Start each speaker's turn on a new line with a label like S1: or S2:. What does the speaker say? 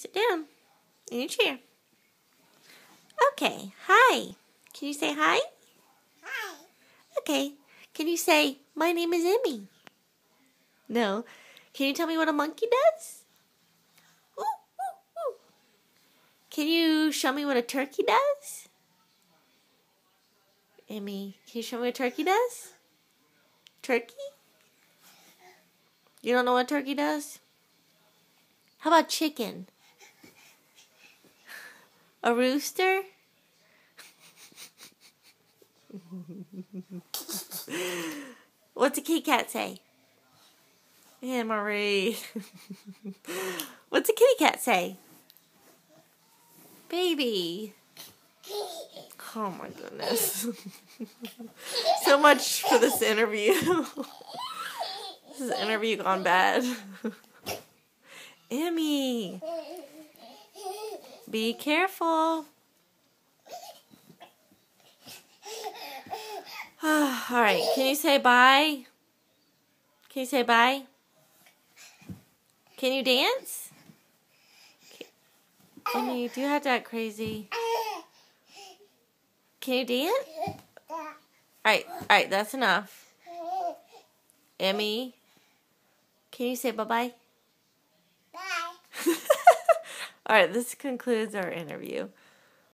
S1: Sit down in your chair. Okay, hi. Can you say hi?
S2: Hi.
S1: Okay. Can you say, my name is Emmy? No. Can you tell me what a monkey does? Ooh, ooh, ooh. Can you show me what a turkey does? Emmy, can you show me what a turkey does? Turkey? You don't know what turkey does? How about chicken? A rooster? What's a kitty cat say? Anne Marie. What's a kitty cat say? Baby. Oh my goodness. So much for this interview. This is interview gone bad. Emmy. Be careful. Alright, can you say bye? Can you say bye? Can you dance? Emmy, do you have to act crazy? Can you dance? Alright, that's enough. Emmy, can you say bye-bye?
S2: Bye.
S1: Alright, this concludes our interview.